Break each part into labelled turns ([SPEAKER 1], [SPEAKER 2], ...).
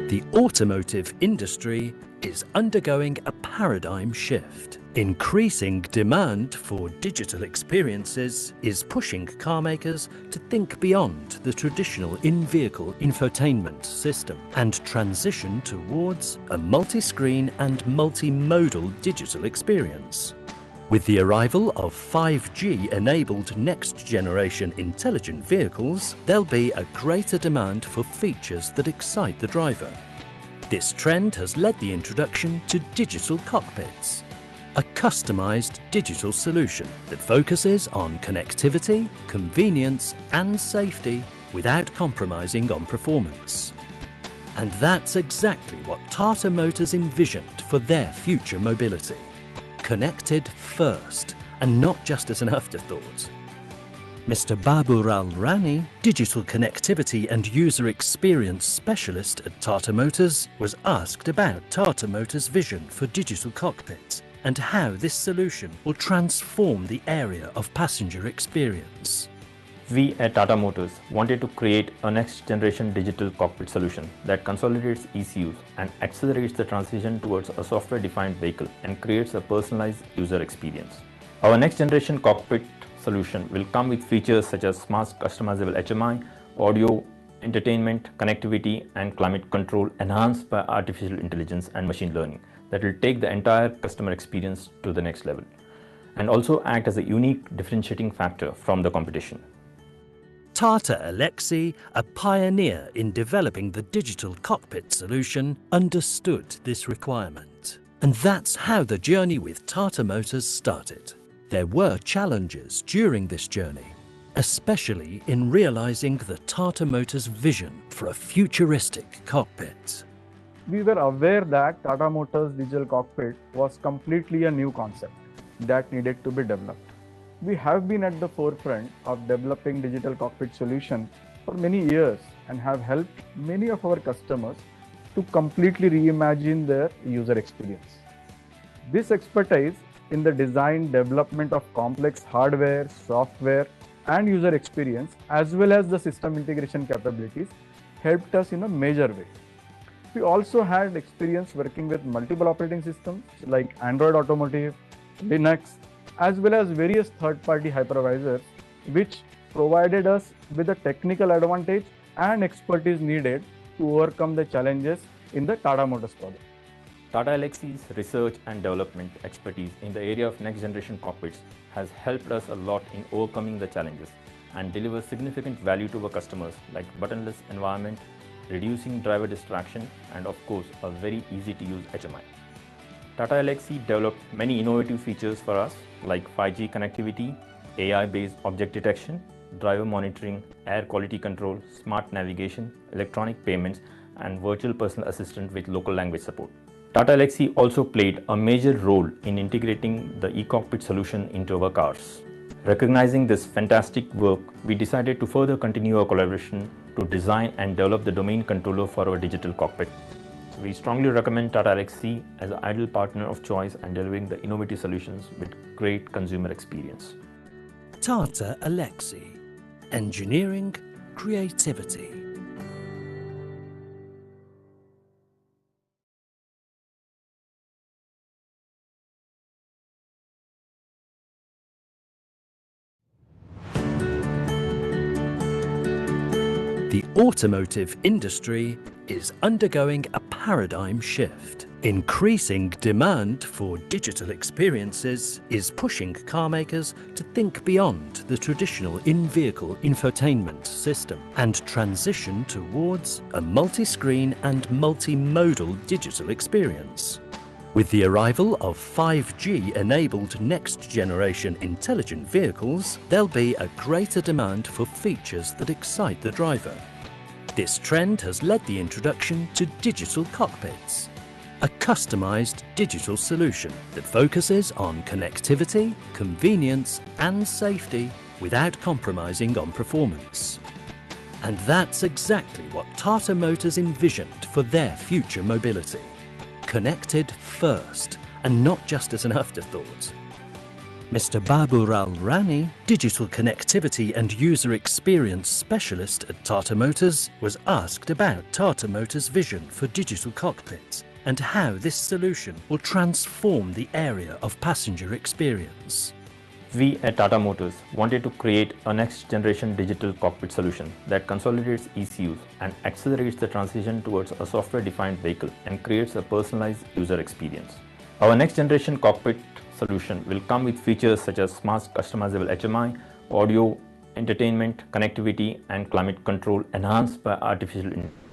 [SPEAKER 1] The automotive industry is undergoing a paradigm shift. Increasing demand for digital experiences is pushing car makers to think beyond the traditional in-vehicle infotainment system and transition towards a multi-screen and multimodal digital experience. With the arrival of 5G-enabled next-generation intelligent vehicles, there'll be a greater demand for features that excite the driver. This trend has led the introduction to digital cockpits, a customized digital solution that focuses on connectivity, convenience, and safety without compromising on performance. And that's exactly what Tata Motors envisioned for their future mobility. Connected first, and not just as an afterthought. Mr. Babural Rani, Digital Connectivity and User Experience Specialist at Tata Motors, was asked about Tata Motors' vision for digital cockpits and how this solution will transform the area of passenger experience.
[SPEAKER 2] We at Tata Motors wanted to create a next-generation digital cockpit solution that consolidates ECUs and accelerates the transition towards a software-defined vehicle and creates a personalized user experience. Our next-generation cockpit solution will come with features such as smart customizable HMI, audio, entertainment, connectivity, and climate control enhanced by artificial intelligence and machine learning that will take the entire customer experience to the next level and also act as a unique differentiating factor from the competition.
[SPEAKER 1] Tata ELXSI, a pioneer in developing the digital cockpit solution, understood this requirement. And that's how the journey with Tata Motors started. There were challenges during this journey, especially in realizing the Tata Motors vision for a futuristic cockpit.
[SPEAKER 3] We were aware that Tata Motors digital cockpit was completely a new concept that needed to be developed. We have been at the forefront of developing digital cockpit solution for many years and have helped many of our customers to completely reimagine their user experience. This expertise in the design, development of complex hardware, software, and user experience, as well as the system integration capabilities, helped us in a major way. We also had experience working with multiple operating systems like Android Automotive, Linux, as well as various third-party hypervisors, which provided us with the technical advantage and expertise needed to overcome the challenges in the Tata Motors project.
[SPEAKER 2] Tata ELXSI's research and development expertise in the area of next-generation cockpits has helped us a lot in overcoming the challenges and deliver significant value to our customers like buttonless environment, reducing driver distraction, and of course, a very easy-to-use HMI. Tata ELXSI developed many innovative features for us like 5G connectivity, AI-based object detection, driver monitoring, air quality control, smart navigation, electronic payments, and virtual personal assistant with local language support. Tata ELXSI also played a major role in integrating the e-cockpit solution into our cars. Recognizing this fantastic work, we decided to further continue our collaboration to design and develop the domain controller for our digital cockpit. We strongly recommend Tata ELXSI as an ideal partner of choice and delivering the innovative solutions with great consumer experience.
[SPEAKER 1] Tata ELXSI, engineering creativity. The automotive industry is undergoing a paradigm shift. Increasing demand for digital experiences is pushing car makers to think beyond the traditional in-vehicle infotainment system and transition towards a multi-screen and multimodal digital experience. With the arrival of 5G-enabled next-generation intelligent vehicles, there'll be a greater demand for features that excite the driver. This trend has led the introduction to digital cockpits, a customized digital solution that focuses on connectivity, convenience, and safety without compromising on performance. And that's exactly what Tata Motors envisioned for their future mobility. Connected first, and not just as an afterthought. Mr. Babural Rani, Digital Connectivity and User Experience Specialist at Tata Motors, was asked about Tata Motors' vision for digital cockpits and how this solution will transform the area of passenger experience.
[SPEAKER 2] We at Tata Motors wanted to create a next-generation digital cockpit solution that consolidates ECUs and accelerates the transition towards a software-defined vehicle and creates a personalized user experience. Our next-generation cockpit solution will come with features such as smart customizable HMI, audio, entertainment, connectivity, and climate control enhanced by artificial intelligence.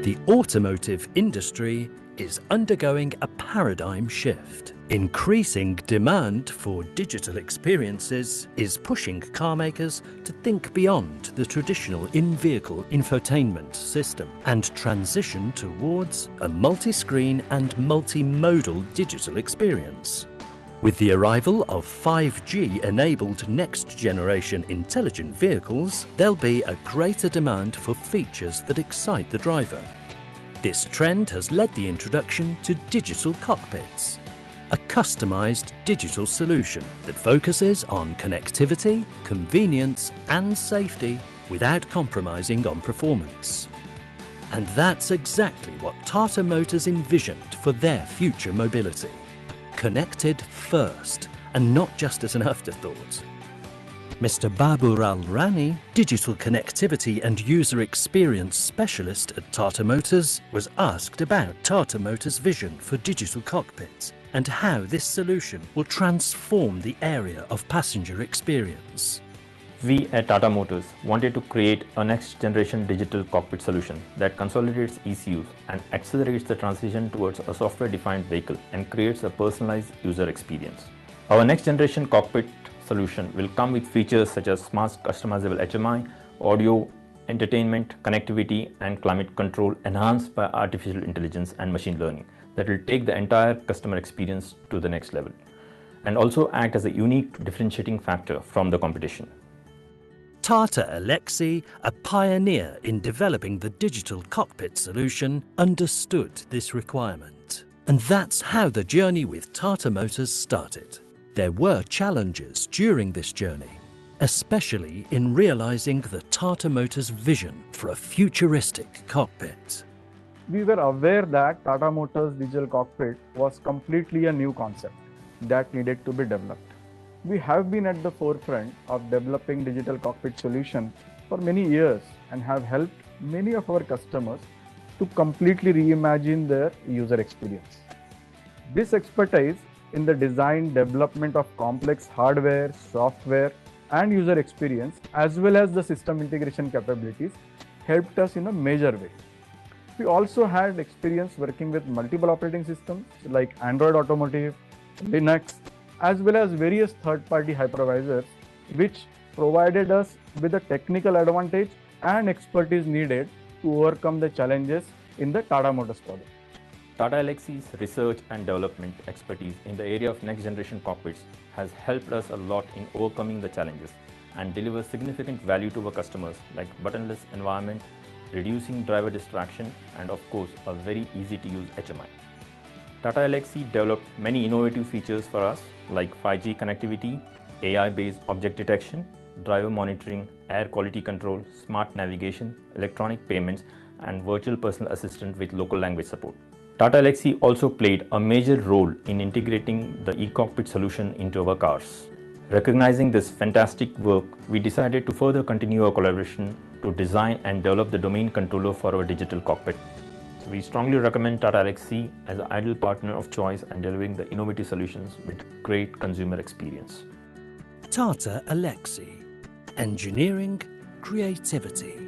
[SPEAKER 1] The automotive industry is undergoing a paradigm shift. Increasing demand for digital experiences is pushing car makers to think beyond the traditional in-vehicle infotainment system and transition towards a multi-screen and multimodal digital experience. With the arrival of 5G-enabled next-generation intelligent vehicles, there'll be a greater demand for features that excite the driver. This trend has led the introduction to digital cockpits, a customized digital solution that focuses on connectivity, convenience and safety without compromising on performance. And that's exactly what Tata Motors envisioned for their future mobility. Connected first and not just as an afterthought. Mr. Babural Rani, Digital Connectivity and User Experience Specialist at Tata Motors, was asked about Tata Motors' vision for digital cockpits and how this solution will transform the area of passenger experience.
[SPEAKER 2] We at Tata Motors wanted to create a next-generation digital cockpit solution that consolidates ECUs and accelerates the transition towards a software-defined vehicle and creates a personalized user experience. Our next-generation cockpit solution will come with features such as smart customizable HMI, audio, entertainment, connectivity and climate control enhanced by artificial intelligence and machine learning that will take the entire customer experience to the next level and also act as a unique differentiating factor from the competition.
[SPEAKER 1] Tata ELXSI, a pioneer in developing the digital cockpit solution, understood this requirement. And that's how the journey with Tata Motors started. There were challenges during this journey, especially in realizing the Tata Motors vision for a futuristic cockpit.
[SPEAKER 3] We were aware that Tata Motors digital cockpit was completely a new concept that needed to be developed. We have been at the forefront of developing digital cockpit solutions for many years and have helped many of our customers to completely reimagine their user experience. This expertise in the design, development of complex hardware, software, and user experience, as well as the system integration capabilities, helped us in a major way. We also had experience working with multiple operating systems like Android Automotive, Linux, as well as various third-party hypervisors, which provided us with the technical advantage and expertise needed to overcome the challenges in the Tata Motors product.
[SPEAKER 2] Tata ELXSI's research and development expertise in the area of next-generation cockpits has helped us a lot in overcoming the challenges and deliver significant value to our customers like buttonless environment, reducing driver distraction, and of course, a very easy-to-use HMI. Tata ELXSI developed many innovative features for us like 5G connectivity, AI-based object detection, driver monitoring, air quality control, smart navigation, electronic payments, and virtual personal assistant with local language support. Tata ELXSI also played a major role in integrating the e-cockpit solution into our cars. Recognizing this fantastic work, we decided to further continue our collaboration to design and develop the domain controller for our digital cockpit. So we strongly recommend Tata ELXSI as an ideal partner of choice and delivering the innovative solutions with great consumer experience.
[SPEAKER 1] Tata ELXSI, engineering creativity.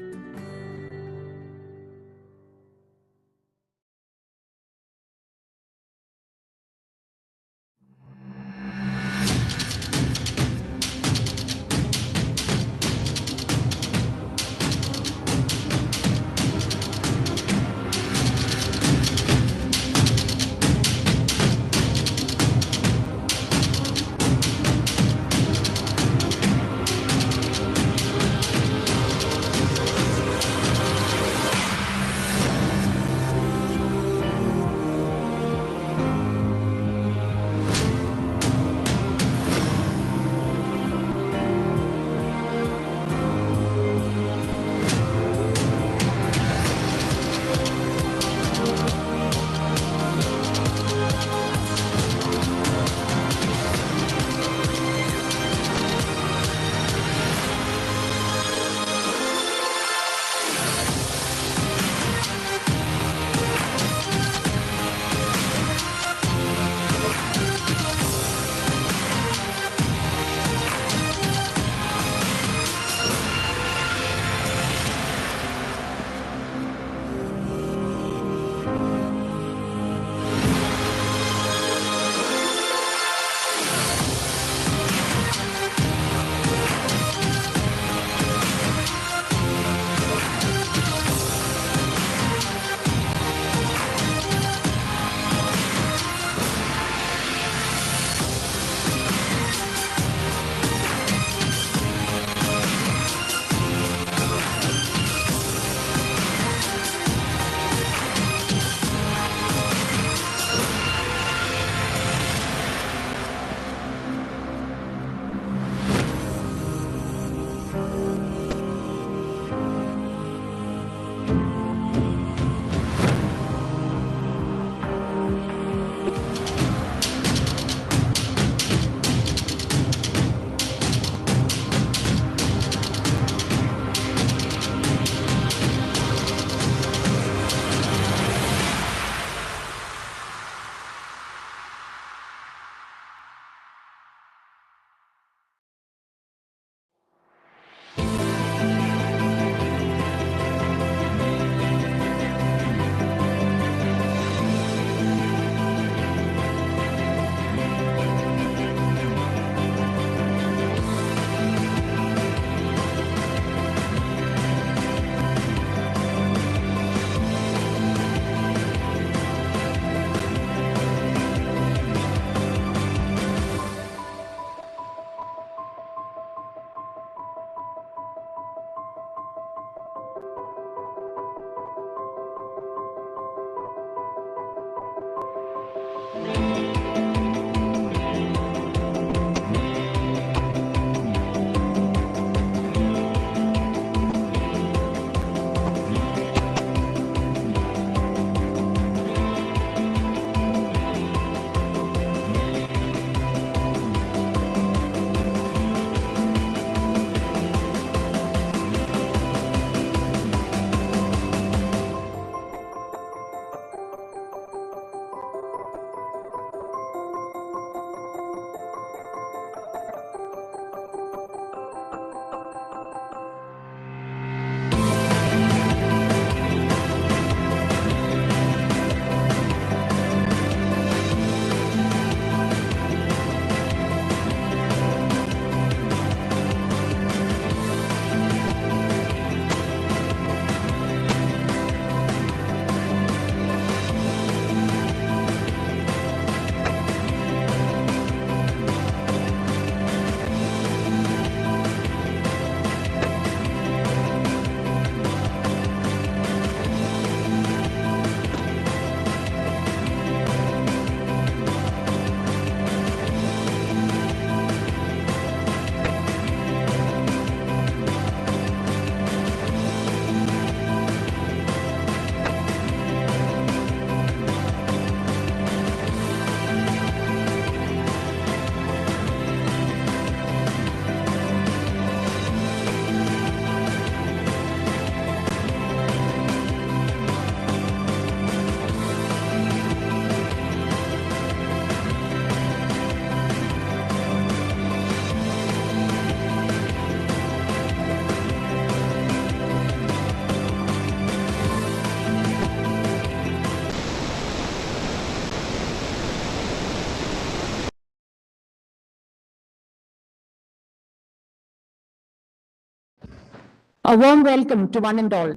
[SPEAKER 4] A warm welcome to one and all.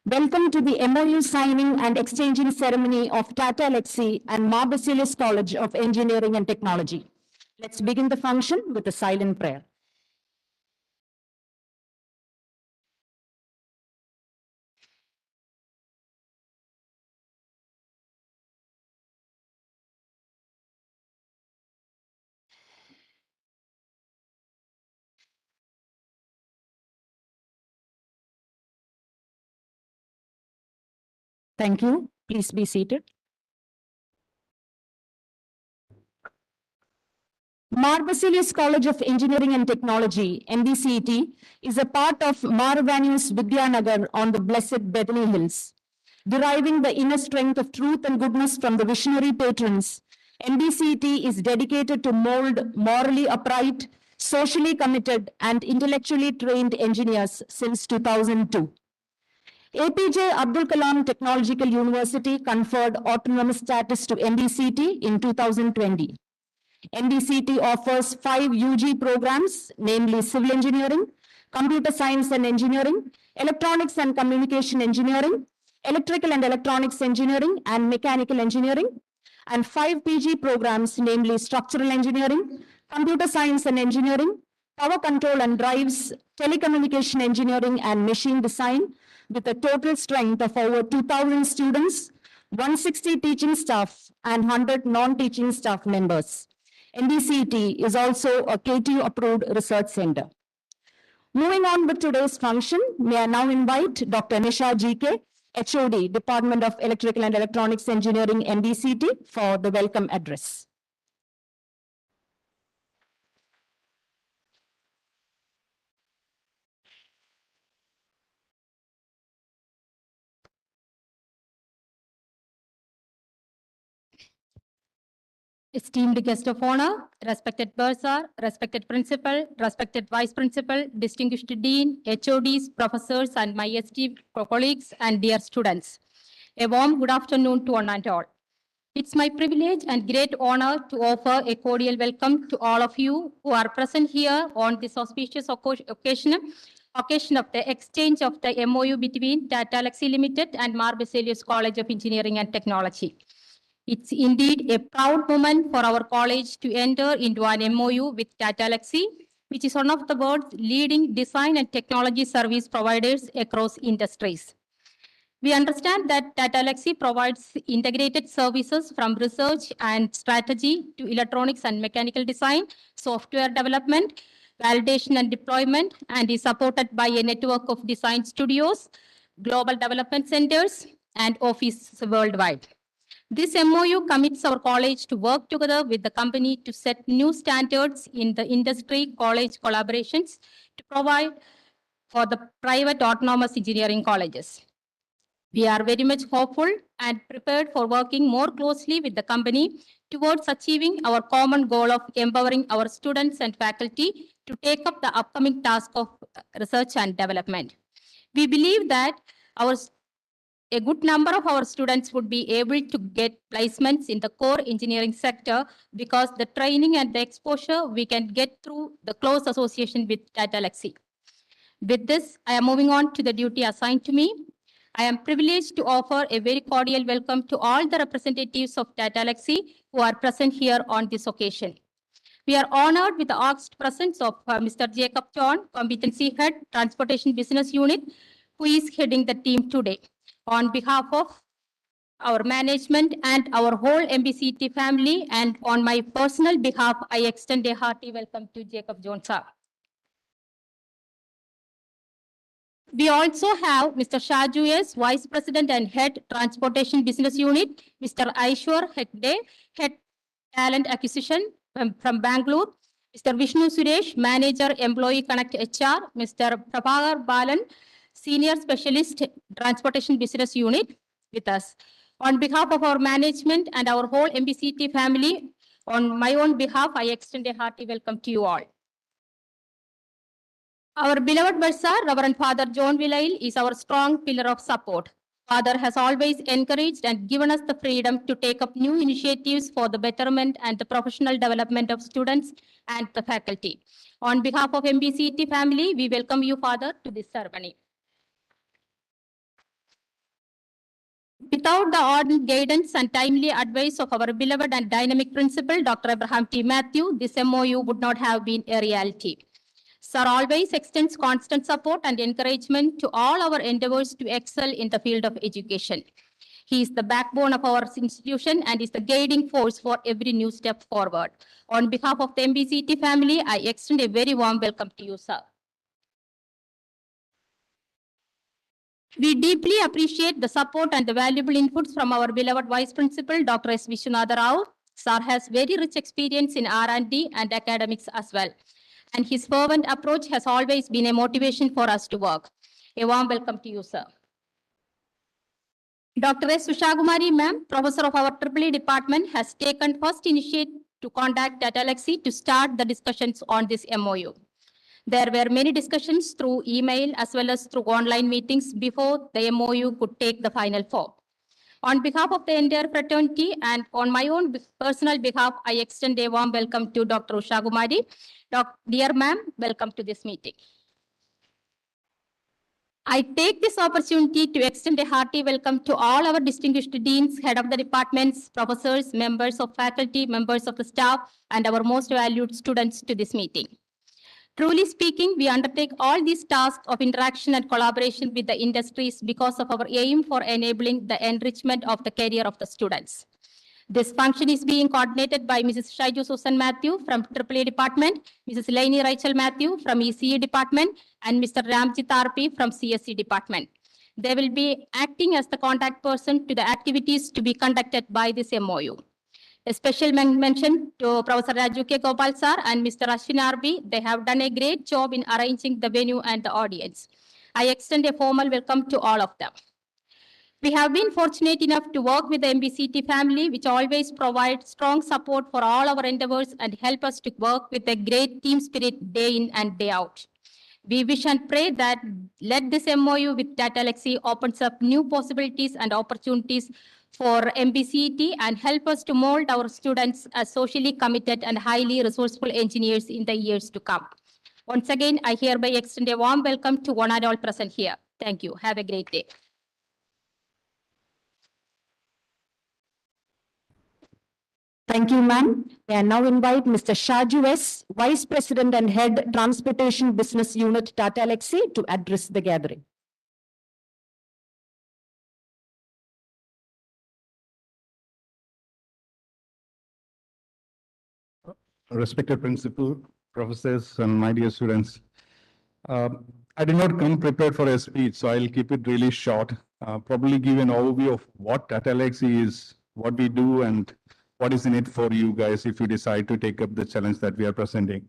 [SPEAKER 4] Welcome to the MoU signing and exchanging ceremony of TATA ELXSI and Baselios College of Engineering and Technology. Let's begin the function with a silent prayer. Thank you. Please be seated. Baselios College of Engineering and Technology, MBCET, is a part of Maravanius Vidyanagar on the blessed Bethany Hills. Deriving the inner strength of truth and goodness from the visionary patrons, MBCET is dedicated to mold morally upright, socially committed, and intellectually trained engineers since 2002. APJ Abdul Kalam Technological University conferred autonomous status to MBCET in 2020. MBCET offers 5 UG programs, namely Civil Engineering, Computer Science and Engineering, Electronics and Communication Engineering, Electrical and Electronics Engineering, and Mechanical Engineering, and 5 PG programs, namely Structural Engineering, Computer Science and Engineering, Power Control and Drives, Telecommunication Engineering, and Machine Design, with a total strength of over 2,000 students, 160 teaching staff, and 100 non-teaching staff members. MBCET is also a KTU-approved research center. Moving on with today's function, may I now invite Dr. Nisha GK, HOD, Department of Electrical and Electronics Engineering, MBCET, for the welcome address.
[SPEAKER 5] Esteemed guest of honor, respected bursar, respected principal, respected vice principal, distinguished dean, HODs, professors, and my esteemed colleagues and dear students. A warm good afternoon to one and all. It's my privilege and great honor to offer a cordial welcome to all of you who are present here on this auspicious occasion of the exchange of the MoU between TATA ELXSI Limited and Baselios College of Engineering and Technology. It's indeed a proud moment for our college to enter into an MoU with TATA ELXSI, which is one of the world's leading design and technology service providers across industries. We understand that TATA ELXSI provides integrated services from research and strategy to electronics and mechanical design, software development, validation and deployment, and is supported by a network of design studios, global development centers, and offices worldwide. This MoU commits our college to work together with the company to set new standards in the industry-college collaborations to provide for the private autonomous engineering colleges. We are very much hopeful and prepared for working more closely with the company towards achieving our common goal of empowering our students and faculty to take up the upcoming task of research and development. We believe that a good number of our students would be able to get placements in the core engineering sector because the training and the exposure we can get through the close association with TATA ELXSI. With this, I am moving on to the duty assigned to me. I am privileged to offer a very cordial welcome to all the representatives of TATA ELXSI who are present here on this occasion. We are honored with the august presence of Mr. Jacob John, Competency Head, Transportation Business Unit, who is heading the team today. On behalf of our management and our whole MBCET family, and on my personal behalf, I extend a hearty welcome to Jacob John, sir. We also have Mr. Shaju S, Vice President and Head, Transportation Business Unit, Mr. Aishwar Hegde, Head Talent Acquisition from Bangalore, Mr. Vishnu Suresh, Manager, Employee Connect HR, Mr. Prabhakar Balan, Senior Specialist, Transportation Business Unit with us. On behalf of our management and our whole MBCET family, on my own behalf, I extend a hearty welcome to you all. Our beloved bursar, Reverend Father John Villail, is our strong pillar of support. Father has always encouraged and given us the freedom to take up new initiatives for the betterment and the professional development of students and the faculty. On behalf of MBCT family, we welcome you, Father, to this ceremony. Without the ardent guidance and timely advice of our beloved and dynamic principal, Dr. Abraham T. Matthew, this MoU would not have been a reality. Sir always extends constant support and encouragement to all our endeavors to excel in the field of education. He is the backbone of our institution and is the guiding force for every new step forward. On behalf of the MBCT family, I extend a very warm welcome to you, sir. We deeply appreciate the support and the valuable inputs from our beloved Vice Principal, Dr. S. Vishwanatha Rao. Sir has very rich experience in R&D and academics as well. And his fervent approach has always been a motivation for us to work. A warm welcome to you, sir. Dr. S. Ushagumari, ma'am, professor of our EEE department, has taken first initiative to contact TATA ELXSI to start the discussions on this MoU. There were many discussions through email as well as through online meetings before the MoU could take the final form. On behalf of the entire fraternity and on my own personal behalf, I extend a warm welcome to Dr. Ushagumari. Dear ma'am, welcome to this meeting. I take this opportunity to extend a hearty welcome to all our distinguished deans, head of the departments, professors, members of faculty, members of the staff, and our most valued students to this meeting. Truly speaking, we undertake all these tasks of interaction and collaboration with the industries because of our aim for enabling the enrichment of the career of the students. This function is being coordinated by Mrs. Shaiju Susan Matthew from EEE department, Mrs. Laini Rachel Matthew from ECE department, and Mr. Ramjit Arpi from CSE department. They will be acting as the contact person to the activities to be conducted by this MoU. A special mention to Professor Raju K. Gopal sir and Mr. Ashwin Arbi. They have done a great job in arranging the venue and the audience. I extend a formal welcome to all of them. We have been fortunate enough to work with the MBCT family, which always provides strong support for all our endeavors and help us to work with a great team spirit day in and day out. We wish and pray that let this MoU with TATA ELXSI opens up new possibilities and opportunities for MBCT and help us to mold our students as socially committed and highly resourceful engineers in the years to come. Once again, I hereby extend a warm welcome to one and all present here. Thank you. Have a great day.
[SPEAKER 4] Thank you, ma'am. I now invite Mr. Shaju S., Vice President and Head Transportation Business Unit, TATA ELXSI, to address the gathering.
[SPEAKER 6] Respected principal, professors, and my dear students, I did not come prepared for a speech, so I'll keep it really short. Probably give an overview of what TATA ELXSI is, what we do, and what is in it for you guys if you decide to take up the challenge that we are presenting.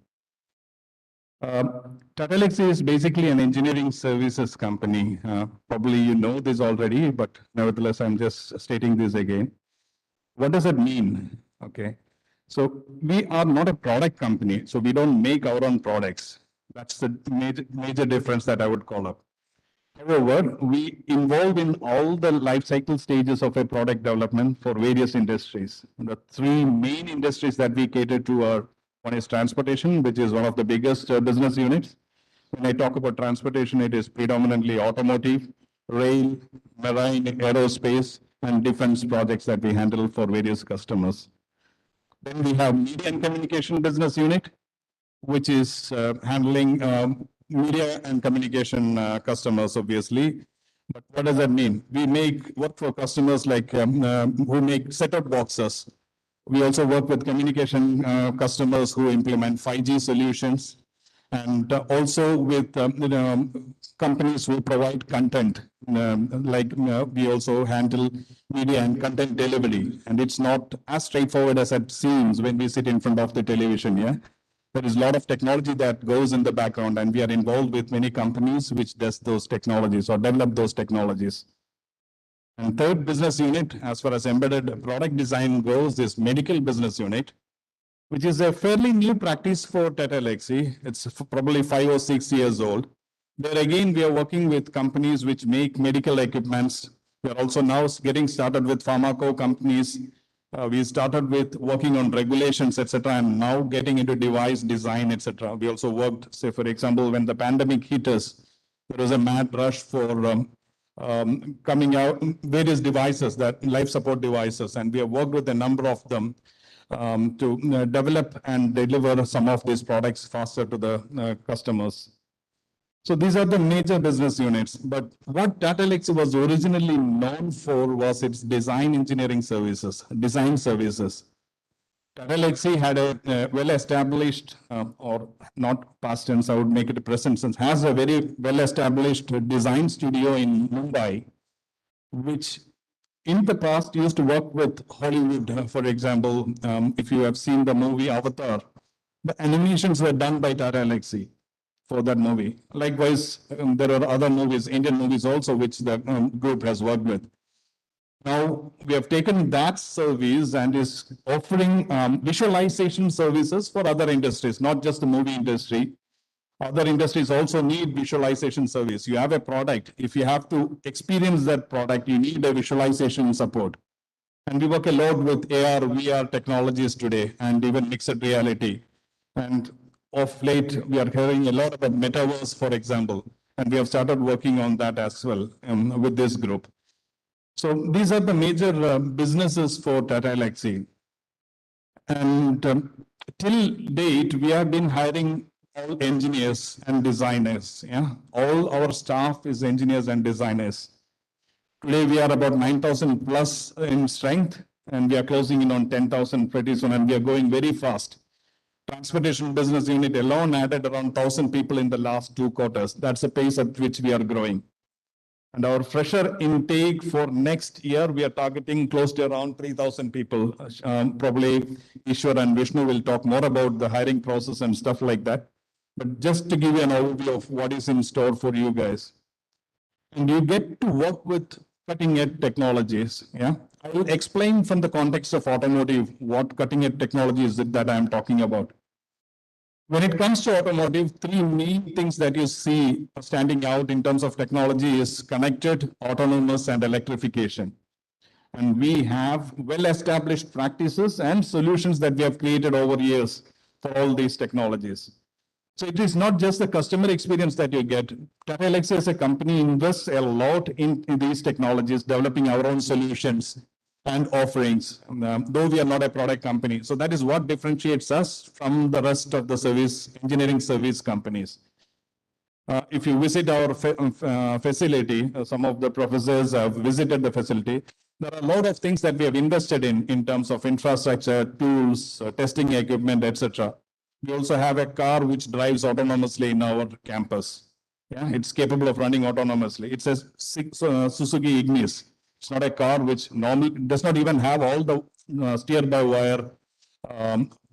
[SPEAKER 6] TATA ELXSI is basically an engineering services company. Probably you know this already, but nevertheless, I'm just stating this again. What does it mean? Okay. So we are not a product company, so we don't make our own products. That's the major difference that I would call up. However, we involve in all the life cycle stages of a product development for various industries. The three main industries that we cater to are, one is transportation, which is one of the biggest business units. When I talk about transportation, it is predominantly automotive, rail, marine, aerospace, and defense projects that we handle for various customers. Then we have media and communication business unit, which is handling media and communication customers, obviously. But what does that mean? We make work for customers like who make set-top boxes. We also work with communication customers who implement 5G solutions, and also with companies who provide content. We also handle media and content delivery, and it's not as straightforward as it seems when we sit in front of the television. Yeah. There is a lot of technology that goes in the background, and we are involved with many companies which does those technologies or develop those technologies. And third business unit, as far as embedded product design goes, is medical business unit, which is a fairly new practice for TATA ELXSI. It's probably 5 or 6 years old. There again, we are working with companies which make medical equipments. We are also now getting started with pharmaco companies We started with working on regulations, etc., and now getting into device design, etc. We also worked, say, for example, when the pandemic hit us, there was a mad rush for coming out various devices, that life support devices, and we have worked with a number of them to develop and deliver some of these products faster to the customers. So these are the major business units. But what TATA ELXSI was originally known for was its design engineering services, design services. TATA ELXSI had a well-established, or not past tense, I would make it a present tense, has a very well-established design studio in Mumbai, which in the past used to work with Hollywood. For example, if you have seen the movie Avatar, the animations were done by TATA ELXSI for that movie. Likewise, there are other movies, Indian movies also, which the group has worked with. Now, we have taken that service and is offering visualization services for other industries, not just the movie industry. Other industries also need visualization service. You have a product. If you have to experience that product, you need a visualization support. And we work a lot with AR, VR technologies today, and even mixed reality. And of late, we are hearing a lot about metaverse, for example, and we have started working on that as well with this group. So these are the major businesses for TATA ELXSI. And till date, we have been hiring all engineers and designers. Yeah, all our staff is engineers and designers. Today, we are about 9,000 plus in strength, and we are closing in on 10,000 pretty soon, and we are going very fast. Transportation business unit alone added around 1,000 people in the last 2 quarters. That's the pace at which we are growing. And our fresher intake for next year, we are targeting close to around 3,000 people. Probably Ishwar and Vishnu will talk more about the hiring process and stuff like that. But just to give you an overview of what is in store for you guys. And you get to work with cutting-edge technologies. Yeah, I will explain from the context of automotive what cutting-edge technology is that I am talking about. When it comes to automotive, 3 main things that you see standing out in terms of technology is connected, autonomous, and electrification. And we have well-established practices and solutions that we have created over years for all these technologies. So it is not just the customer experience that you get. TATA ELXSI as a company invests a lot in these technologies, developing our own solutions and offerings, though we are not a product company. So that is what differentiates us from the rest of the engineering service companies. If you visit our facility, some of the professors have visited the facility, there are a lot of things that we have invested in terms of infrastructure, tools, testing equipment, etc. We also have a car which drives autonomously in our campus. Yeah, it's capable of running autonomously. It's a Suzuki Ignis. It's not a car which normally does not even have all the steer-by-wire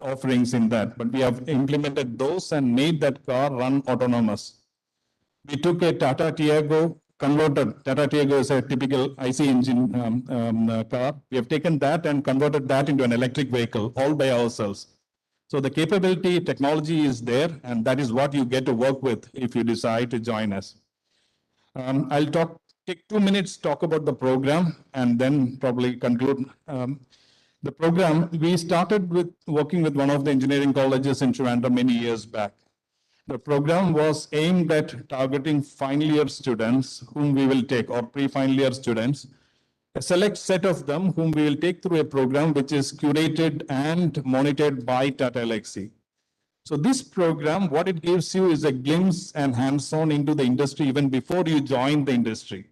[SPEAKER 6] offerings in that, but we have implemented those and made that car run autonomous. We took a Tata Tiago, converted. Tata Tiago is a typical IC engine car. We have taken that and converted that into an electric vehicle all by ourselves. So the capability, technology is there, and that is what you get to work with if you decide to join us. I'll take 2 minutes, talk about the program, and then probably conclude. The program, we started with working with one of the engineering colleges in Trivandrum many years back. The program was aimed at targeting final year students whom we will take, or pre-final year students, a select set of them whom we will take through a program which is curated and monitored by TATA ELXSI. So this program, what it gives you is a glimpse and hands-on into the industry even before you join the industry.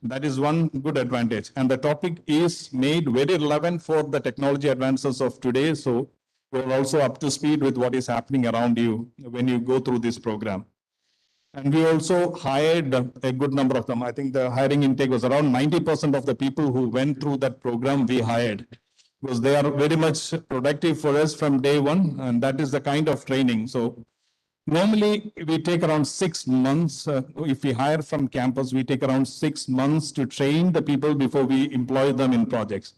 [SPEAKER 6] That is one good advantage. And the topic is made very relevant for the technology advances of today. So we're also up to speed with what is happening around you when you go through this program. And we also hired a good number of them. I think the hiring intake was around 90% of the people who went through that program we hired, because they are very much productive for us from day one. And that is the kind of training. So normally we take around 6 months. If we hire from campus, we take around 6 months to train the people before we employ them in projects.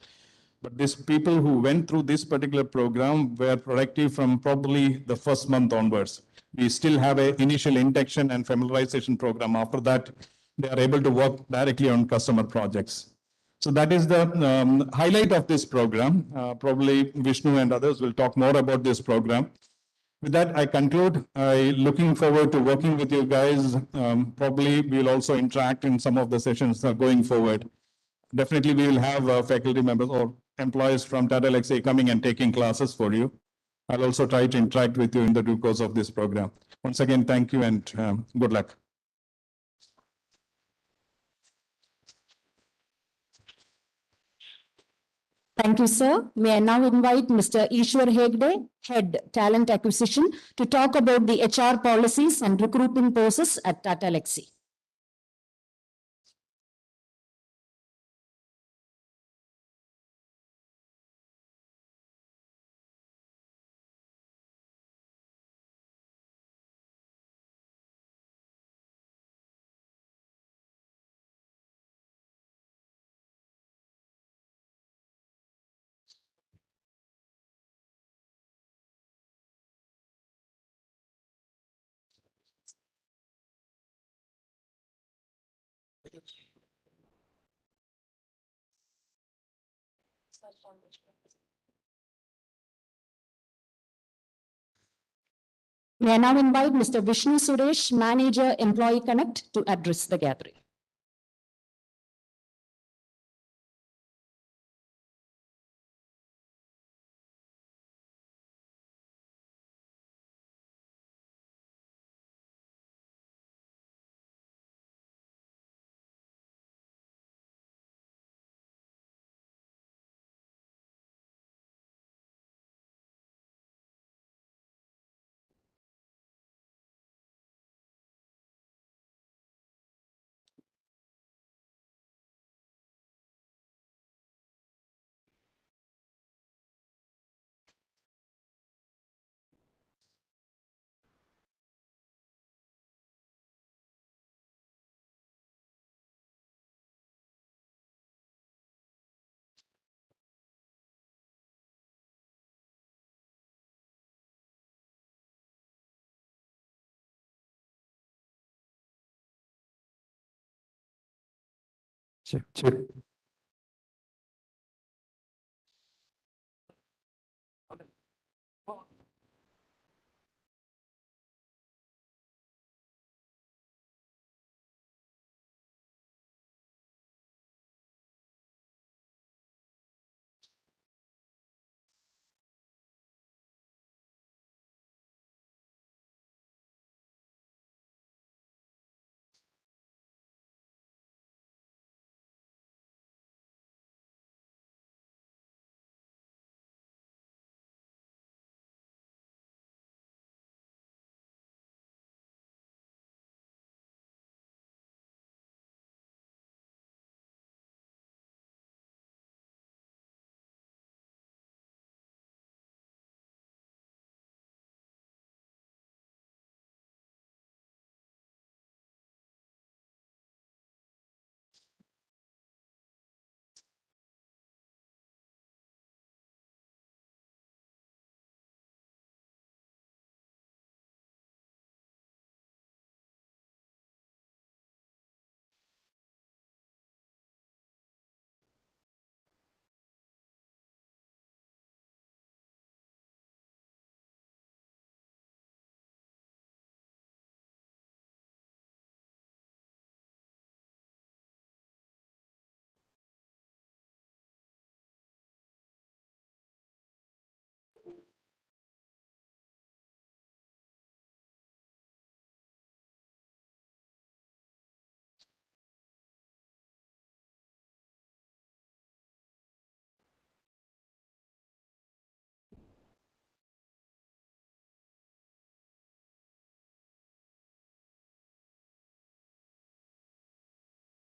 [SPEAKER 6] But these people who went through this particular program were productive from probably the first month onwards. We still have an initial induction and familiarization program. After that, they are able to work directly on customer projects. So that is the highlight of this program. Probably Vishnu and others will talk more about this program. With that, I conclude. Looking forward to working with you guys. Probably we'll also interact in some of the sessions going forward. Definitely, we will have faculty members or employees from TATA ELXSI coming and taking classes for you. I'll also try to interact with you in the due course of this program. Once again, thank you and good luck.
[SPEAKER 4] Thank you, sir. May I now invite Mr. Ishwar Hegde, Head Talent Acquisition, to talk about the HR policies and recruiting process at TATA ELXSI. May I now invite Mr. Vishnu Suresh, Manager, Employee Connect, to address the gathering.
[SPEAKER 6] Check, check.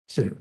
[SPEAKER 6] Check.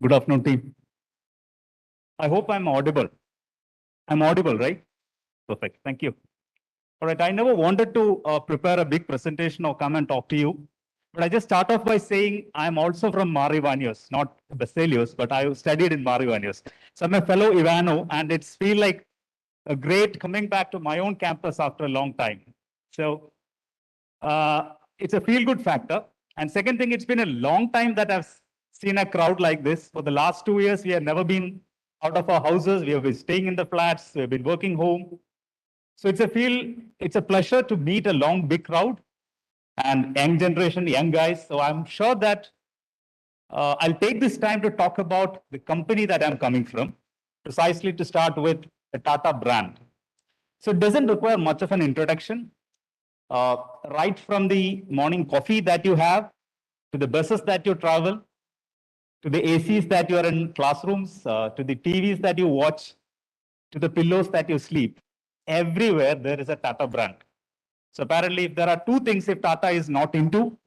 [SPEAKER 7] Good afternoon, team. I hope I'm audible. I'm audible, right? Perfect. Thank you. All right. I never wanted to prepare a big presentation or come and talk to you. But I just start off by saying I'm also from Marivanios, not Baselios, but I studied in Marivanios. So I'm a fellow Ivano, and it's feel like a great coming back to my own campus after a long time. So it's a feel-good factor. And second thing, it's been a long time that I've seen a crowd like this. For the last 2 years, we have never been out of our houses. We have been staying in the flats. We have been working home. So it's a pleasure to meet a long, big crowd and young generation, young guys. So I'm sure that I'll take this time to talk about the company that I'm coming from, precisely to start with the Tata brand. So it doesn't require much of an introduction. Right from the morning coffee that you have, to the buses that you travel, to the ACs that you are in classrooms, to the TVs that you watch, to the pillows that you sleep, everywhere there is a Tata brand. So apparently, if there are two things if Tata is not into,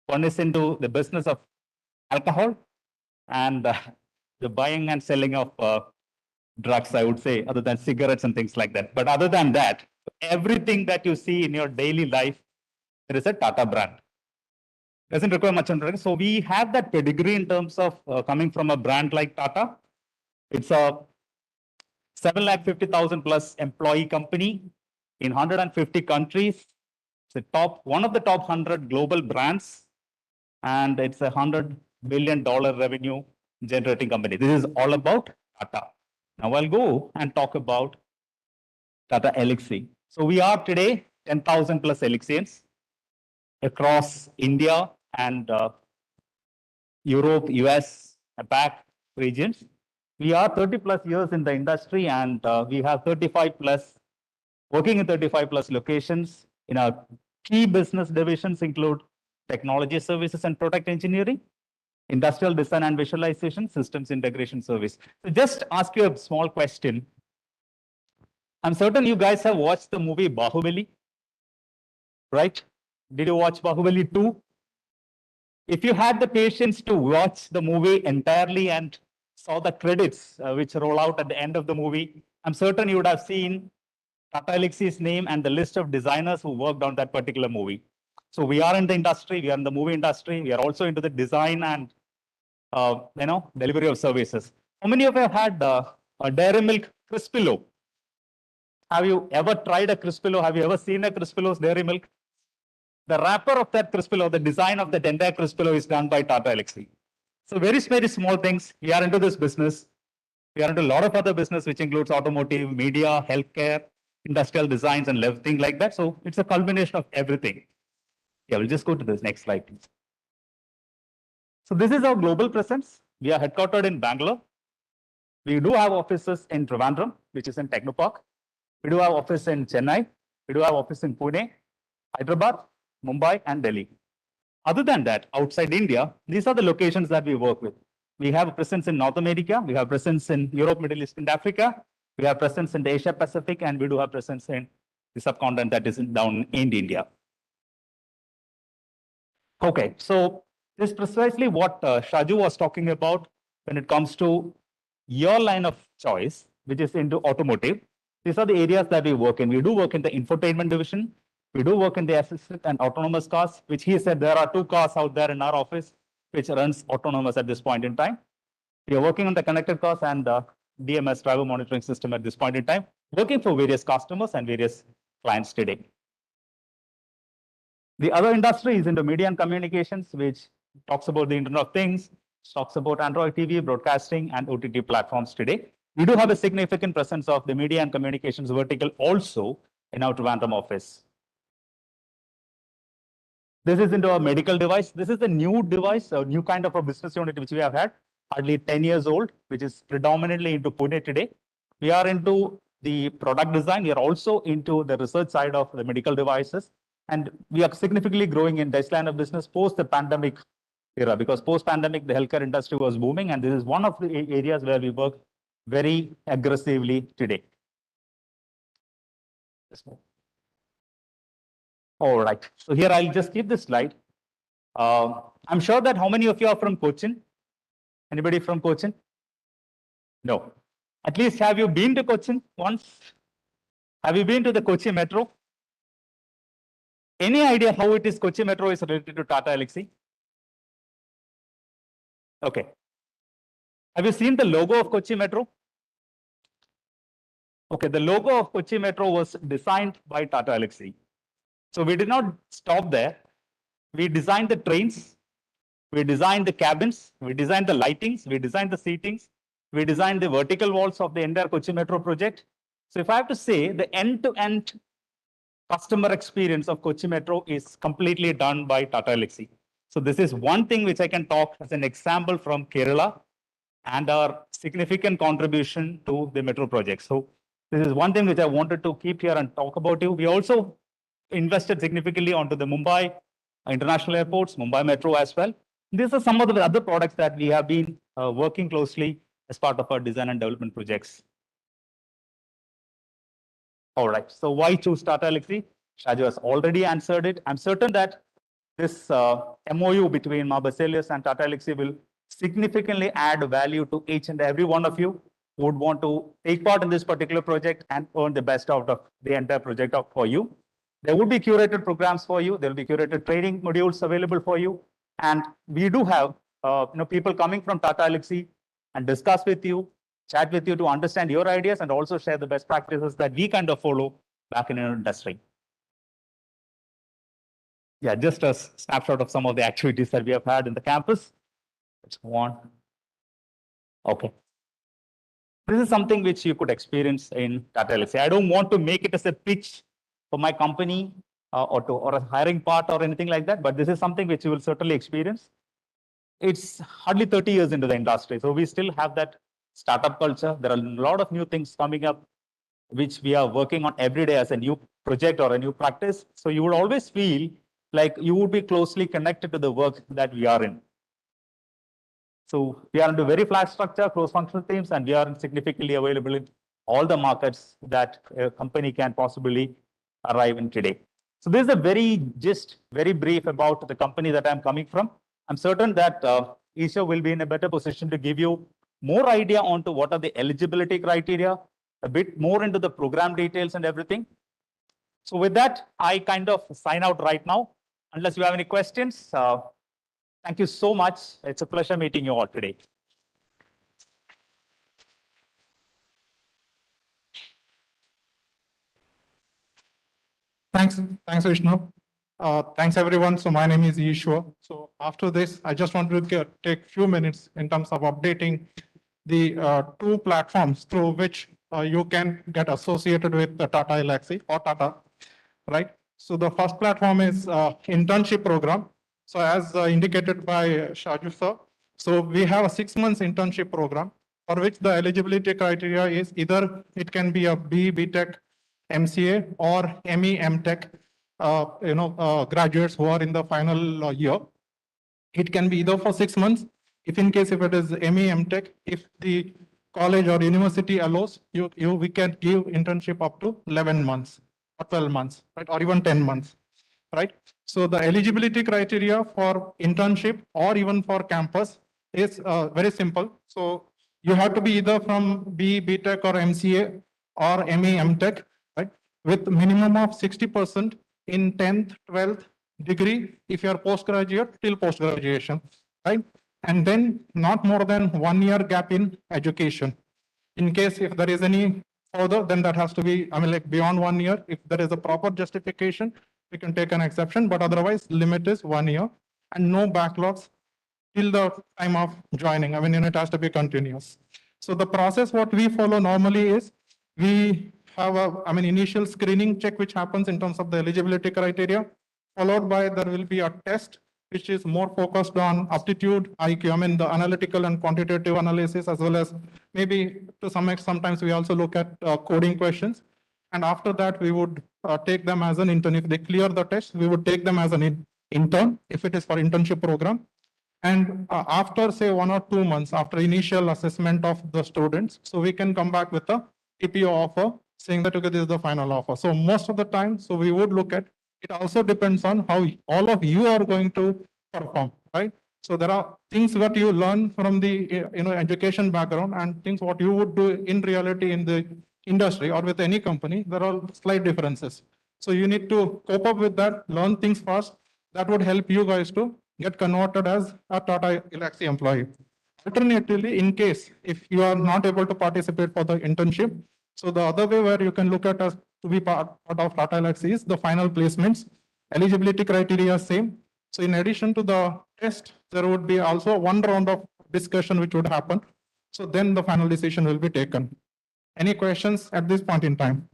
[SPEAKER 7] one is into the business of alcohol and the buying and selling of drugs, I would say, other than cigarettes and things like that. But other than that, everything that you see in your daily life, there is a Tata brand. Doesn't require much introduction. So we have that pedigree in terms of coming from a brand like Tata. It's a 750,000 plus employee company in 150 countries. It's one of the top 100 global brands, and it's a $100 billion revenue generating company. This is all about Tata. Now I'll go and talk about Tata ELXSI. So we are today 10,000 plus ELXSIans across India and Europe, US, APAC regions. We are 30 plus years in the industry, and we have 35 plus, working in 35 plus locations. In our key business divisions include technology services and product engineering, industrial design and visualization, systems integration service. So just ask you a small question. I'm certain you guys have watched the movie Bahubali, right? Did you watch Bahubali 2? If you had the patience to watch the movie entirely and saw the credits which roll out at the end of the movie, I'm certain you would have seen Tata ELXSI's name and the list of designers who worked on that particular movie. So we are in the industry, we are in the movie industry, we are also into the design and delivery of services. How many of you have had a Dairy Milk Crispillo? Have you ever tried a Crispillo? Have you ever seen a Crispillo's Dairy Milk? The wrapper of that Crispillo, the design of that entire Crispillo is done by Tata ELXSI. So very, very small things. We are into this business. We are into a lot of other business, which includes automotive, media, healthcare, industrial designs, and everything like that. So it's a culmination of everything. Yeah, we'll just go to this next slide, please. So this is our global presence. We are headquartered in Bangalore. We do have offices in Trivandrum, which is in Technopark. We do have office in Chennai. We do have office in Pune, Hyderabad, Mumbai, and Delhi. Other than that, outside India, these are the locations that we work with. We have a presence in North America. We have presence in Europe, Middle East, and Africa. We have presence in the Asia Pacific, and we do have presence in the subcontinent that is down in India. Okay, so this is precisely what Shaju was talking about when it comes to your line of choice, which is into automotive. These are the areas that we work in. We do work in the infotainment division. We do work in the assisted and autonomous cars, which he said there are 2 cars out there in our office, which runs autonomous at this point in time. We are working on the connected cars and DMS, driver monitoring system at this point in time, working for various customers and various clients today. The other industry is into media and communications, which talks about the Internet of Things, talks about Android TV, broadcasting, and OTT platforms today. We do have a significant presence of the media and communications vertical also in our Trivandrum office. This is into a medical device. This is a new device, a new kind of a business unit which we have had, hardly 10 years old, which is predominantly into Pune today. We are into the product design. We are also into the research side of the medical devices. And we are significantly growing in this line of business post the pandemic era, because post-pandemic, the healthcare industry was booming. And this is one of the areas where we work very aggressively today. All right. So here I'll just keep this slide. I'm sure that how many of you are from Cochin? Anybody from Cochin? No. At least have you been to Cochin once? Have you been to the Kochi Metro? Any idea how it is Kochi Metro is related to Tata ELXSI? Okay. Have you seen the logo of Kochi Metro? Okay, the logo of Kochi Metro was designed by Tata ELXSI. So we did not stop there. We designed the trains, we designed the cabins, we designed the lightings, we designed the seatings, we designed the vertical walls of the entire Kochi Metro project. So if I have to say, the end-to-end customer experience of Kochi Metro is completely done by Tata ELXSI. So this is one thing which I can talk as an example from Kerala and our significant contribution to the metro project. So this is one thing which I wanted to keep here and talk about you. We also invested significantly onto the Mumbai international airports, Mumbai Metro as well. These are some of the other products that we have been working closely as part of our design and development projects. All right, so why choose Tata ELXSI? Shaju has already answered it. I'm certain that this MoU between Baselios and Tata ELXSI will significantly add value to each and every one of you who would want to take part in this particular project and earn the best out of the entire project for you. There would be curated programs for you. There will be curated training modules available for you. And we do have people coming from Tata ELXSI and discuss with you, chat with you to understand your ideas and also share the best practices that we kind of follow back in our industry. Yeah, just a snapshot of some of the activities that we have had in the campus. Let's move on. Okay. This is something which you could experience in Tata ELXSI. I don't want to make it as a pitch for my company or a hiring part or anything like that, but this is something which you will certainly experience. It's hardly 30 years into the industry, so we still have that startup culture. There are a lot of new things coming up, which we are working on every day as a new project or a new practice. So you would always feel like you would be closely connected to the work that we are in. So we are into very flat structure, cross-functional teams, and we are significantly available in all the markets that a company can possibly arrive in today. So this is a very brief about the company that I'm coming from. I'm certain that Isha will be in a better position to give you more idea onto what are the eligibility criteria, a bit more into the program details and everything. So with that, I kind of sign out right now. Unless you have any questions, thank you so much. It's a pleasure meeting you all today.
[SPEAKER 8] Thanks, Vishnu. Thanks, everyone. So my name is Ishwa. So after this, I just want to take a few minutes in terms of updating the two platforms through which you can get associated with the Tata ELXSI or Tata, right? So the first platform is internship program. So as indicated by Shaju sir, so we have a 6 months internship program for which the eligibility criteria is either it can be a BTech, MCA or ME, MTech, graduates who are in the final year. It can be either for 6 months. If in case if it is ME, MTech, if the college or university allows, we can give internship up to 11 months or 12 months, right? Or even 10 months, right? So the eligibility criteria for internship or even for campus is very simple. So you have to be either from BTech or MCA or ME, MTech, right? With minimum of 60% in 10th, 12th degree, if you are postgraduate, till post-graduation, right? And then not more than 1 year gap in education. In case if there is any further, then that has to be, like beyond 1 year. If there is a proper justification, we can take an exception, but otherwise limit is 1 year and no backlogs till the time of joining. It has to be continuous. So the process what we follow normally is we have a initial screening check which happens in terms of the eligibility criteria, followed by there will be a test which is more focused on aptitude, IQ, the analytical and quantitative analysis, as well as maybe to some extent, sometimes we also look at coding questions. And after that, we would take them as an intern. If they clear the test, we would take them as an intern, if it is for internship program. And after say 1 or 2 months, after initial assessment of the students, so we can come back with a TPO offer saying that, okay, this is the final offer. So most of the time, so we would look at, it also depends on how all of you are going to perform, right? So there are things that you learn from the education background and things what you would do in reality in the industry or with any company. There are slight differences. So you need to cope up with that, learn things fast. That would help you guys to get converted as a Tata ELXSI employee. Alternatively, in case if you are not able to participate for the internship, so the other way where you can look at us to be part of Tata ELXSI is the final placements. Eligibility criteria same. So in addition to the test, there would be also one round of discussion which would happen. So then the final decision will be taken. Any questions at this point in time?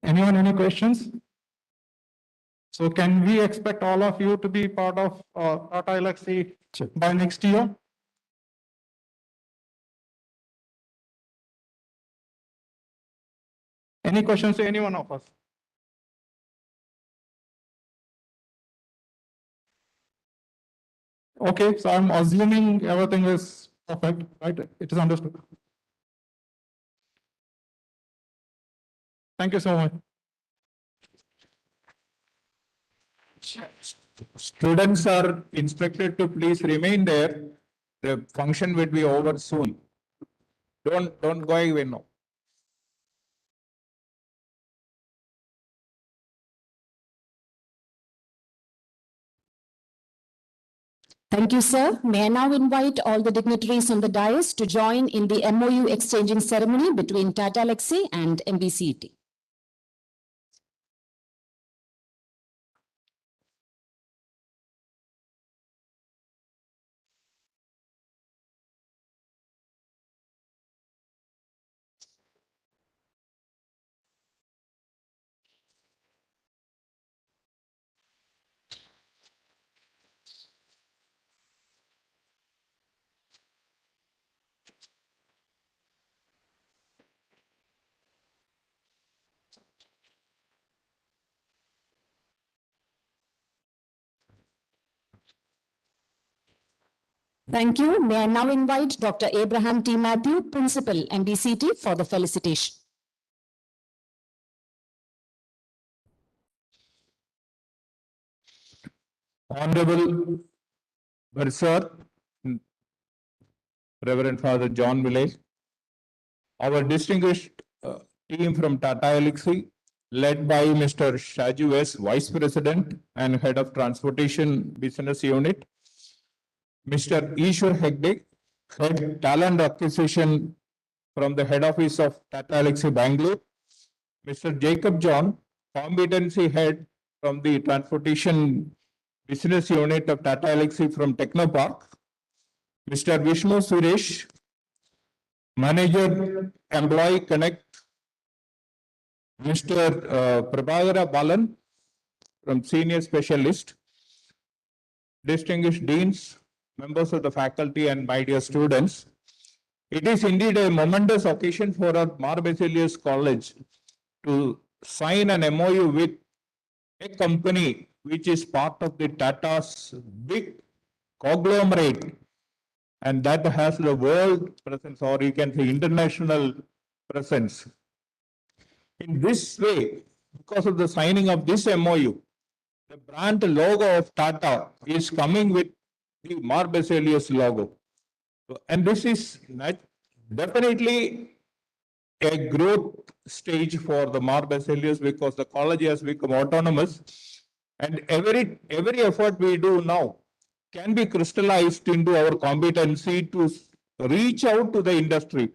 [SPEAKER 8] Anyone, any questions? So can we expect all of you to be part of Tata ELXSI by next year? Any questions to any one of us? Okay, so I'm assuming everything is perfect, right? It is understood. Thank you so much.
[SPEAKER 9] Students are instructed to please remain there. The function will be over soon. Don't go away now.
[SPEAKER 4] Thank you, sir. May I now invite all the dignitaries on the dais to join in the MoU exchanging ceremony between Tata ELXSI and MBCET. Thank you. May I now invite Dr. Abraham T. Matthew, Principal, MBCET, for the felicitation.
[SPEAKER 9] Honorable Bursar, Reverend Father John Village, our distinguished team from Tata ELXSI, led by Mr. Shaju S., Vice President and Head of Transportation Business Unit, Mr. Ishwar Hegde, Head Talent Acquisition from the Head Office of Tata ELXSI Bangalore, Mr. Jacob John, Competency Head from the Transportation Business Unit of Tata ELXSI from Technopark, Mr. Vishnu Suresh, Manager Employee Connect, Mr. Prabhagara Balan from Senior Specialist, distinguished deans, members of the faculty and my dear students. It is indeed a momentous occasion for our Baselios College to sign an MoU with a company which is part of the Tata's big conglomerate, and that has the world presence, or you can say international presence. In this way, because of the signing of this MoU, the brand logo of Tata is coming with the Baselios logo. And this is definitely a growth stage for the Baselios because the college has become autonomous, and every effort we do now can be crystallized into our competency to reach out to the industry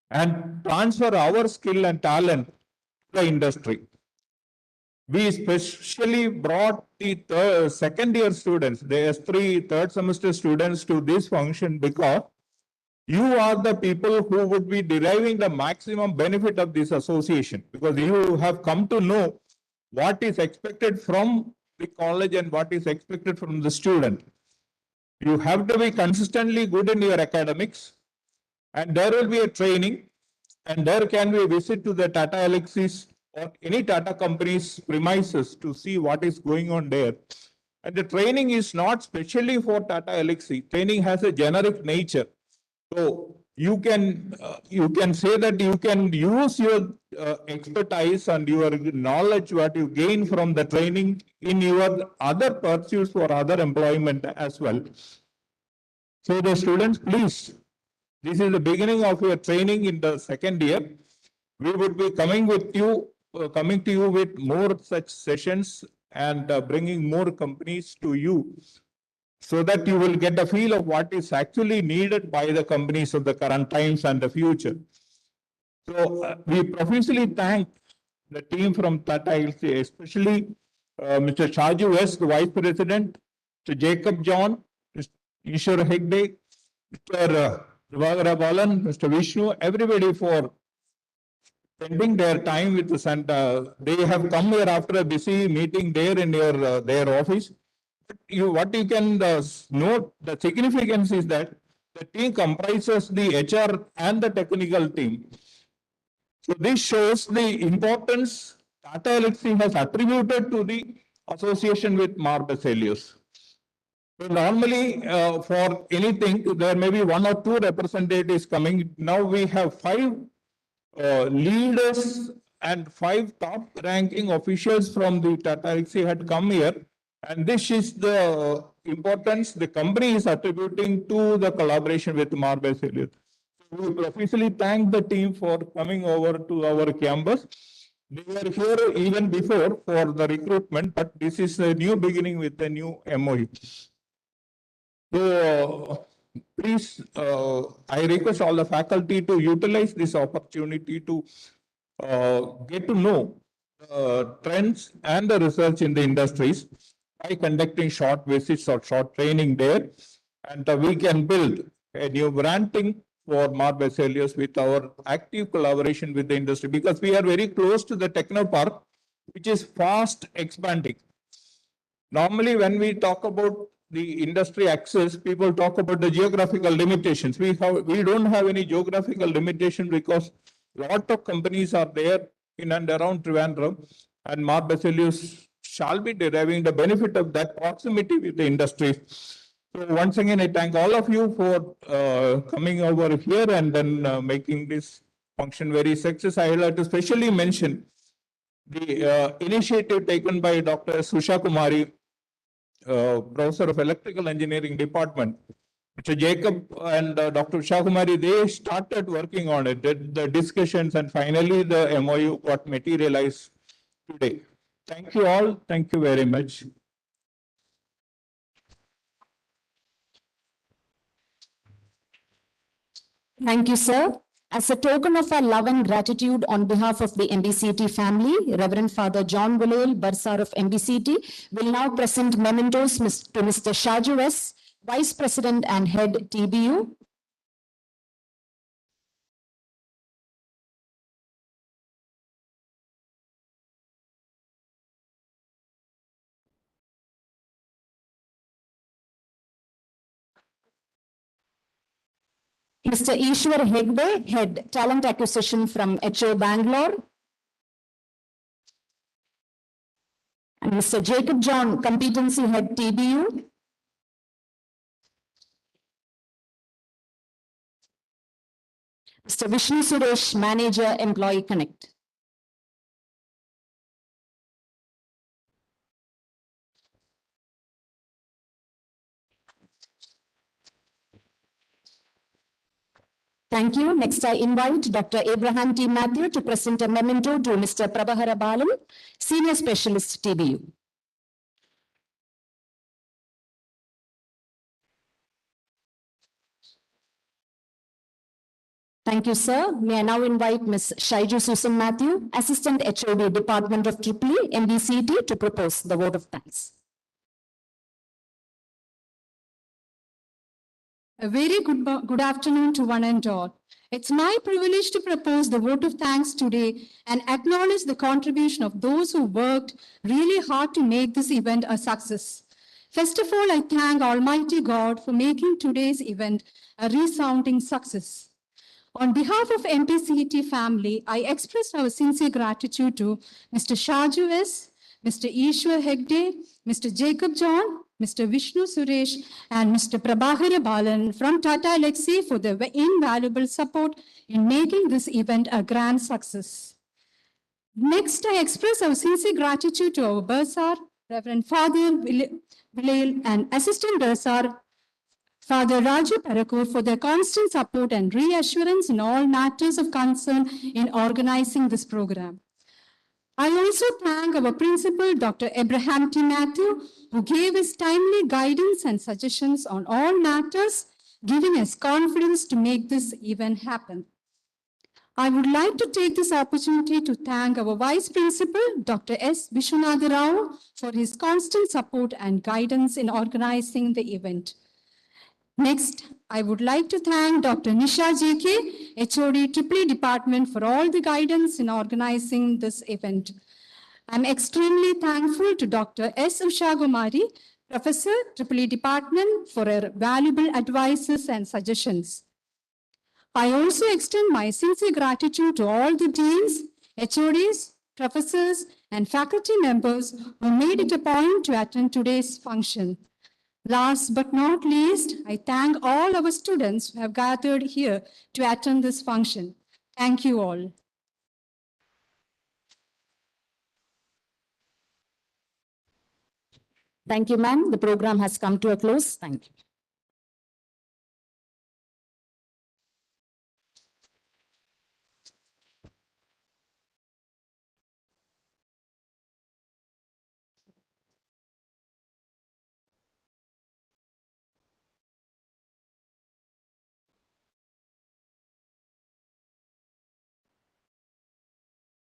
[SPEAKER 9] and transfer our skill and talent to the industry. We especially brought the second year students, the S3 third semester students, to this function because you are the people who would be deriving the maximum benefit of this association, because you have come to know what is expected from the college and what is expected from the student. You have to be consistently good in your academics, and there will be a training, and there can be a visit to the Tata ELXSI or any Tata company's premises to see what is going on there. And the training is not specially for Tata ELXSI. Training has a generic nature. So you can say that you can use your expertise and your knowledge, what you gain from the training in your other pursuits for other employment as well. So the students, please, this is the beginning of your training in the second year. We would be coming to you with more such sessions and bringing more companies to you, so that you will get a feel of what is actually needed by the companies of the current times and the future. So we profusely thank the team from TATA ELXSI, especially Mr. Shaju West, the Vice President, Mr. Jacob John, Mr. Ishwar Hegde, Mr. Prabhakara Balan, Mr. Vishnu, everybody for spending their time with us. And they have come here after a busy meeting there in their office. What you can note, the significance is that the team comprises the HR and the technical team. So this shows the importance TATA ELXSI has attributed to the association with Baselios. So normally, for anything, there may be 1 or 2 representatives coming. Now we have 5 leaders and 5 top-ranking officials from the TATA ELXSI had come here. And this is the importance the company is attributing to the collaboration with Baselios. We officially thank the team for coming over to our campus. They were here even before for the recruitment, but this is a new beginning with a new MoU. So please, I request all the faculty to utilize this opportunity to get to know trends and the research in the industries by conducting short visits or short training there. And we can build a new branding for Baselios with our active collaboration with the industry, because we are very close to the techno park, which is fast expanding. Normally, when we talk about the industry access, people talk about the geographical limitations. We don't have any geographical limitation because a lot of companies are there in and around Trivandrum, and Baselios shall be deriving the benefit of that proximity with the industry. So once again, I thank all of you for coming over here and then making this function very successful. I would like to specially mention the initiative taken by Dr. Susha Kumari, Professor of Electrical Engineering Department. Mr. Jacob and Dr. Usha Kumari, they started working on it, did the discussions, and finally the MoU got materialized today. Thank you all. Thank you very much.
[SPEAKER 4] Thank you, sir. As a token of our love and gratitude on behalf of the MBCT family, Reverend Father John Gulail, Bursar of MBCT, will now present mementos to Mr. Shaju S., Vice President and Head TBU. Mr. Ishwar Hegde, Head Talent Acquisition from HO Bangalore. And Mr. Jacob John, Competency Head TBU. Mr. Vishnu Suresh, Manager Employee Connect. Thank you. Next, I invite Dr. Abraham T. Matthew to present a memento to Mr. Prabhakara Balan, Senior Specialist TBU. Thank you, sir. May I now invite Ms. Shaiju Susan Matthew, Assistant HOD, Department of EEE, MBCT, to propose the vote of thanks.
[SPEAKER 5] A very good afternoon to one and all. It's my privilege to propose the vote of thanks today and acknowledge the contribution of those who worked really hard to make this event a success. First of all, I thank Almighty God for making today's event a resounding success. On behalf of MPCT family, I express our sincere gratitude to Mr. Shaju S., Mr. Ishwar Hegde, Mr. Jacob John, Mr. Vishnu Suresh, and Mr. Prabhakara Balan from TATA ELXSI for their invaluable support in making this event a grand success. Next, I express our sincere gratitude to our bursar, Reverend Father Vilel and Assistant Bursar, Father Raju Parakur, for their constant support and reassurance in all matters of concern in organizing this program. I also thank our principal, Dr. Abraham T. Matthew, who gave his timely guidance and suggestions on all matters, giving us confidence to make this event happen. I would like to take this opportunity to thank our Vice Principal, Dr. S. Vishwanatha Rao, for his constant support and guidance in organizing the event. Next, I would like to thank Dr. Nisha JK, HOD EEE Department, for all the guidance in organizing this event. I'm extremely thankful to Dr. S. Usha Gumari, Professor, EEE Department, for her valuable advices and suggestions. I also extend my sincere gratitude to all the deans, HODs, professors, and faculty members who made it a point to attend today's function. Last but not least, I thank all our students who have gathered here to attend this function. Thank you all.
[SPEAKER 4] Thank you, ma'am. The program has come to a close. Thank you.